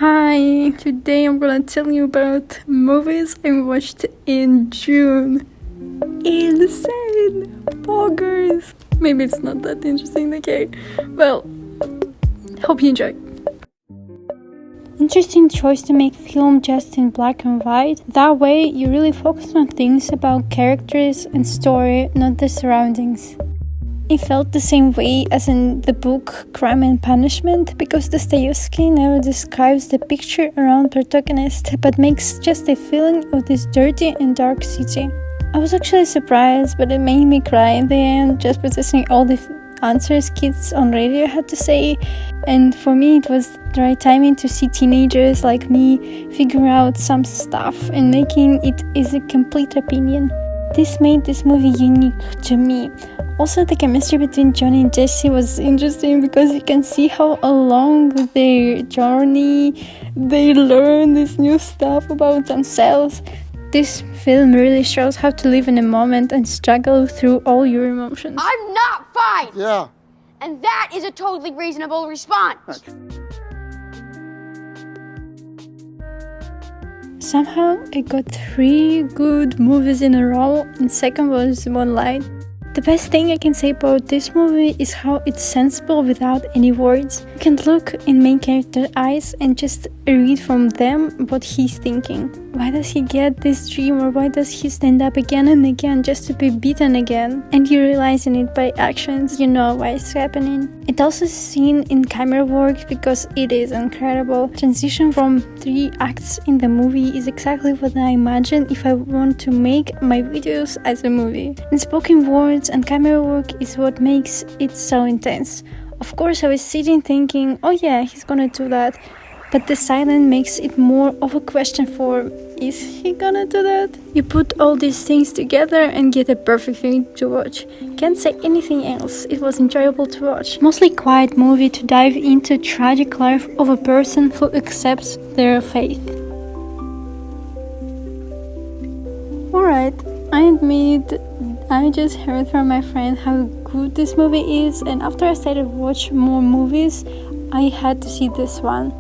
Hi, today I'm gonna tell you about movies I watched in June. Insane! Poggers! Maybe it's not that interesting, okay? Well, hope you enjoy. Interesting choice to make film just in black and white. That way you really focus on things about characters and story, not the surroundings. It felt the same way as in the book Crime and Punishment, because Dostoevsky never describes the picture around protagonist, but makes just a feeling of this dirty and dark city. I was actually surprised, but it made me cry in the end, just processing all the answers kids on radio had to say. And for me it was the right timing to see teenagers like me figure out some stuff and making it is a complete opinion. This made this movie unique to me. Also, the chemistry between Johnny and Jesse was interesting because you can see how along their journey they learn this new stuff about themselves. This film really shows how to live in a moment and struggle through all your emotions. I'm not fine! Yeah. And that is a totally reasonable response. Somehow I got 3 good movies in a row, and second was Moonlight. The best thing I can say about this movie is how it's sensible without any words. You can look in main character's eyes and just read from them what he's thinking. Why does he get this dream, or why does he stand up again and again just to be beaten again? And you realizing it by actions, you know why it's happening. It also seen in camera work because it is incredible. Transition from 3 acts in the movie is exactly what I imagine if I want to make my videos as a movie. And spoken words and camera work is what makes it so intense. Of course I was sitting thinking, oh yeah, he's gonna do that. But the silence makes it more of a question for, is he gonna do that? You put all these things together and get a perfect film to watch. Can't say anything else, it was enjoyable to watch. Mostly quiet movie to dive into tragic life of a person who accepts their faith. Alright, I admit I just heard from my friend how good this movie is, and after I started watching more movies, I had to see this one.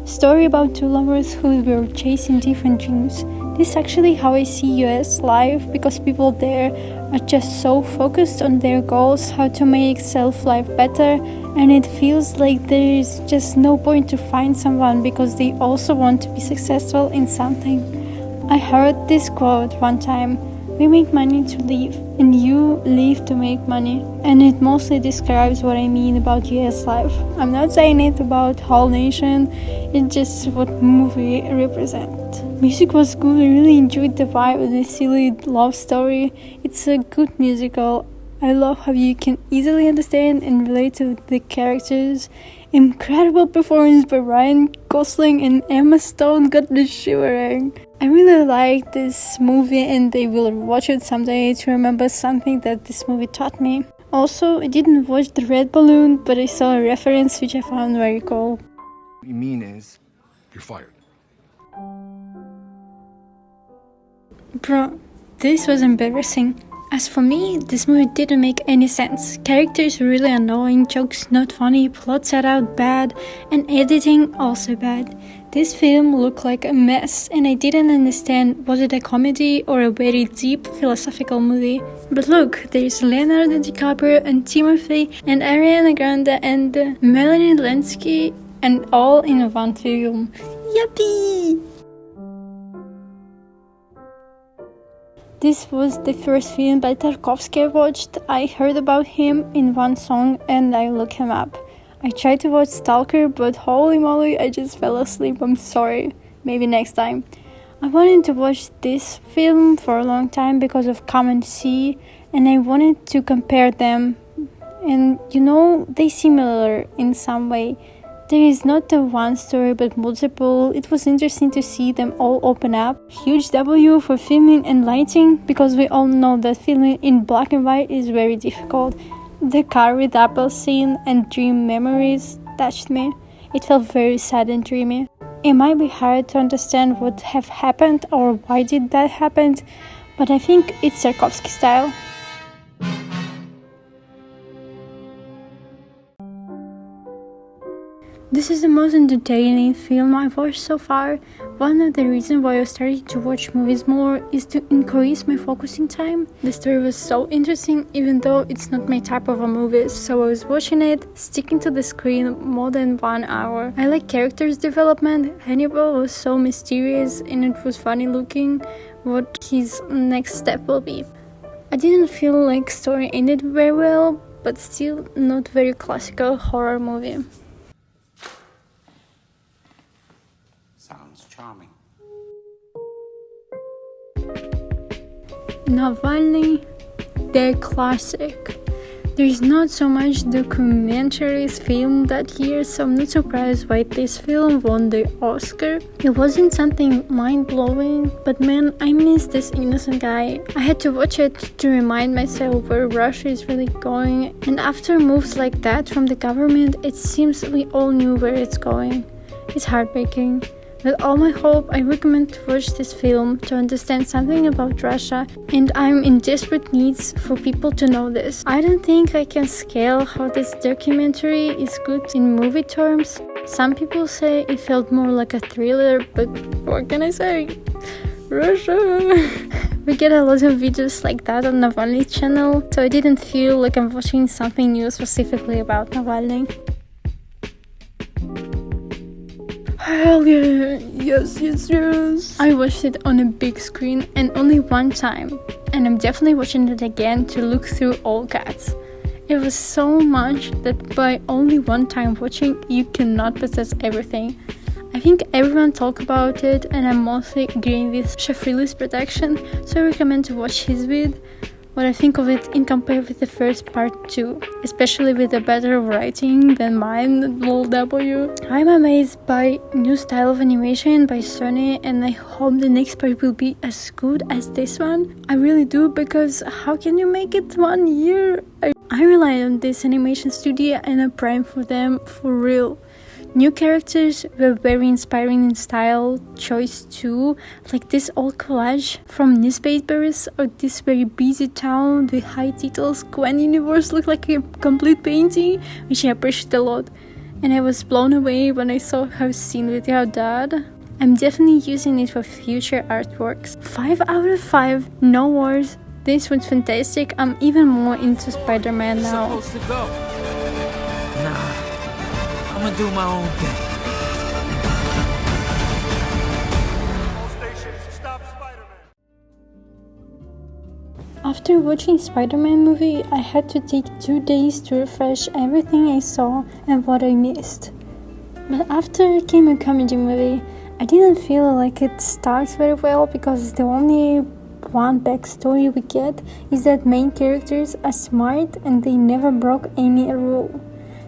Story about 2 lovers who were chasing different dreams. This is actually how I see US life, because people there are just so focused on their goals, how to make self-life better, and it feels like there is just no point to find someone because they also want to be successful in something. I heard this quote one time: we make money to live, and you live to make money. And it mostly describes what I mean about US life. I'm not saying it about whole nation, it's just what movie represents. Music was good, I really enjoyed the vibe of this silly love story. It's a good musical. I love how you can easily understand and relate to the characters. Incredible performance by Ryan Gosling, and Emma Stone got me shivering. I really like this movie and I will watch it someday to remember something that this movie taught me. Also, I didn't watch The Red Balloon, but I saw a reference which I found very cool. What you mean is, you're fired. Bro, this was embarrassing. As for me, this movie didn't make any sense. Characters were really annoying, jokes not funny, plot set out bad, and editing also bad. This film looked like a mess, and I didn't understand was it a comedy or a very deep philosophical movie. But look, there is Leonardo DiCaprio and Timothy and Ariana Grande and Melanie Linsky, and all in one film. Yuppie! This was the first film by Tarkovsky I watched. I heard about him in one song and I looked him up. I tried to watch Stalker, but holy moly, I just fell asleep. I'm sorry. Maybe next time. I wanted to watch this film for a long time because of Come and See, and I wanted to compare them. And you know, they similar in some way. There is not the one story but multiple. It was interesting to see them all open up. Huge W for filming and lighting, because we all know that filming in black and white is very difficult. The car with apple scene and dream memories touched me. It felt very sad and dreamy. It might be hard to understand what have happened or why did that happen, but I think it's Tarkovsky style. This is the most entertaining film I've watched so far. One of the reasons why I started to watch movies more is to increase my focusing time. The story was so interesting even though it's not my type of a movie, so I was watching it, sticking to the screen more than 1 hour. I like characters development. Hannibal was so mysterious and it was funny looking what his next step will be. I didn't feel like story ended very well, but still not very classical horror movie. Sounds charming. Navalny, the classic. There is not so much documentaries filmed that year, so I'm not surprised why this film won the Oscar. It wasn't something mind-blowing, but man, I miss this innocent guy. I had to watch it to remind myself where Russia is really going, and after moves like that from the government, it seems we all knew where it's going. It's heartbreaking. With all my hope, I recommend to watch this film to understand something about Russia, and I'm in desperate needs for people to know this. I don't think I can scale how this documentary is good in movie terms. Some people say it felt more like a thriller, but what can I say? Russia! We get a lot of videos like that on Navalny's channel, so I didn't feel like I'm watching something new specifically about Navalny. Hell yeah, yes. I watched it on a big screen and only one time, and I'm definitely watching it again to look through all cuts. It was so much that by only one time watching, you cannot possess everything. I think everyone talk about it, and I'm mostly agreeing with Schaffrillas Productions, so I recommend to watch his vid. What I think of it in compared with the first part too, especially with the better writing than mine, lol W. I'm amazed by new style of animation by Sony, and I hope the next part will be as good as this one. I really do, because how can you make it 1 year? I rely on this animation studio and I'm praying for them for real. New characters were very inspiring in style, choice too, like this old collage from newspapers or this very busy town with high titles. Gwen Universe looked like a complete painting, which I appreciate a lot. And I was blown away when I saw her scene with her dad. I'm definitely using it for future artworks. 5 out of 5, no words. This was fantastic. I'm even more into Spider-Man now. Supposed to go. Nah. I'm gonna do my own thing. All stations, stop Spider-Man. After watching Spider-Man movie, I had to take 2 days to refresh everything I saw and what I missed. But after came a comedy movie, I didn't feel like it starts very well, because the only one backstory we get is that main characters are smart and they never broke any rule.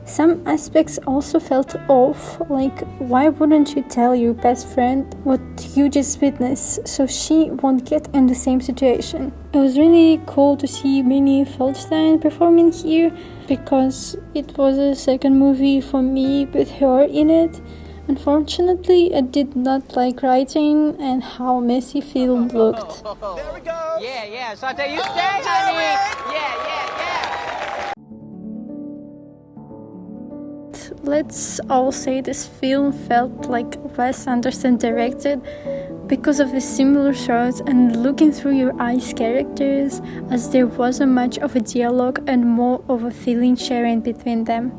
Some aspects also felt off, like why wouldn't you tell your best friend what you just witnessed so she won't get in the same situation. It was really cool to see Minnie Feldstein performing here, because it was a second movie for me with her in it. Unfortunately, I did not like writing and how messy film looked. There we go. Yeah, Sante, you stay, honey. Yeah. Let's all say this film felt like Wes Anderson directed, because of the similar shots and looking through your eyes characters, as there wasn't much of a dialogue and more of a feeling sharing between them.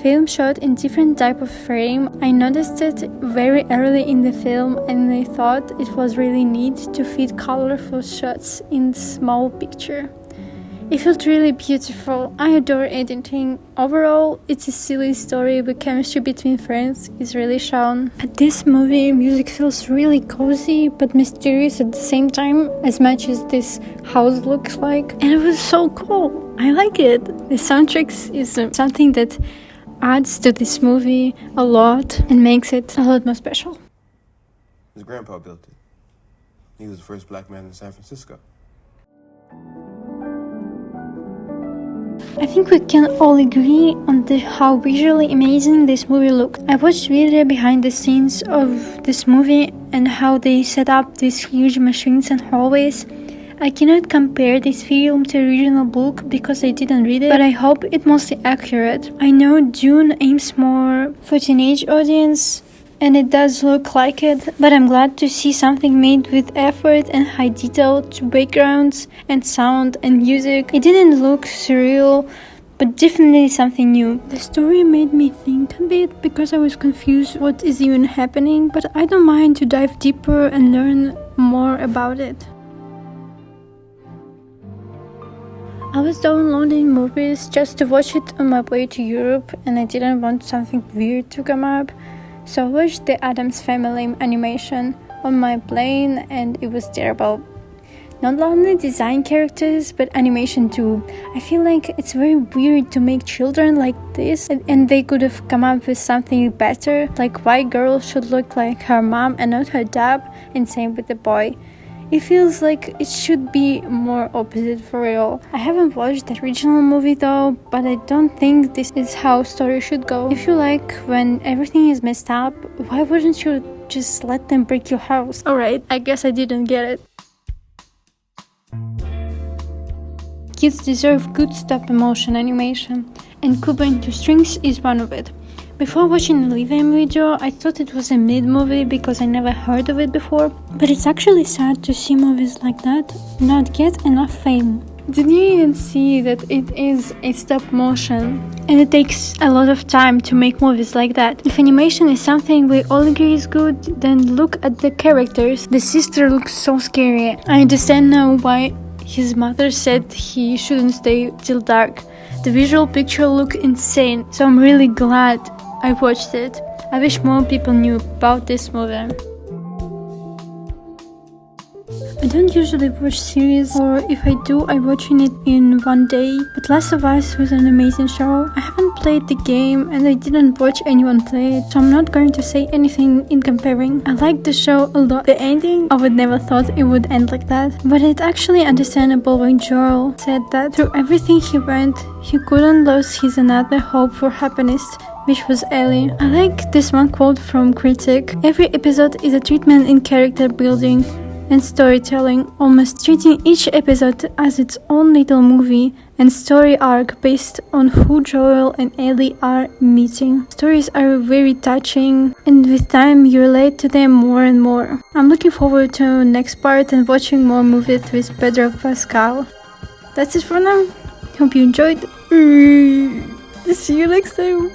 Film shot in different type of frame. I noticed it very early in the film, and I thought it was really neat to fit colorful shots in small picture. It felt really beautiful. I adore editing. Overall, it's a silly story, but chemistry between friends is really shown. At this movie, music feels really cozy but mysterious at the same time, as much as this house looks like. And it was so cool. I like it. The soundtrack is something that adds to this movie a lot and makes it a lot more special. His grandpa built it. He was the first black man in San Francisco. I think we can all agree on how visually amazing this movie looked. I watched video behind the scenes of this movie and how they set up these huge machines and hallways. I cannot compare this film to the original book because I didn't read it, but I hope it's mostly accurate. I know Dune aims more for teenage audience, and it does look like it, but I'm glad to see something made with effort and high detail to backgrounds and sound and music. It didn't look surreal, but definitely something new. The story made me think a bit because I was confused what is even happening, but I don't mind to dive deeper and learn more about it. I was downloading movies just to watch it on my way to Europe, and I didn't want something weird to come up, so I watched the Addams Family animation on my plane, and it was terrible. Not only design characters, but animation too. I feel like it's very weird to make children like this, and they could have come up with something better, like why girl should look like her mom and not her dad, and same with the boy. It feels like it should be more opposite for real. I haven't watched the original movie though, but I don't think this is how story should go. If you like when everything is messed up, why wouldn't you just let them break your house? Alright, I guess I didn't get it. Kids deserve good stop-motion animation, and Cuba in Two Strings is one of it. Before watching the Olivia video, I thought it was a mid-movie because I never heard of it before, but it's actually sad to see movies like that not get enough fame. Did you even see that it is a stop-motion? And it takes a lot of time to make movies like that. If animation is something we all agree is good, then look at the characters. The sister looks so scary. I understand now why his mother said he shouldn't stay till dark. The visual picture looked insane, so I'm really glad I watched it. I wish more people knew about this movie. I don't usually watch series, or if I do, I watch it in one day, but Last of Us was an amazing show. I haven't played the game and I didn't watch anyone play it, so I'm not going to say anything in comparing. I liked the show a lot. The ending, I would never thought it would end like that, but it's actually understandable when Joel said that through everything he went, he couldn't lose his another hope for happiness, which was Ellie. I like this one quote from Critic: "Every episode is a treatment in character building and storytelling, almost treating each episode as its own little movie and story arc based on who Joel and Ellie are meeting. Stories are very touching, and with time you relate to them more and more." I'm looking forward to next part and watching more movies with Pedro Pascal. That's it for now. Hope you enjoyed. See you next time.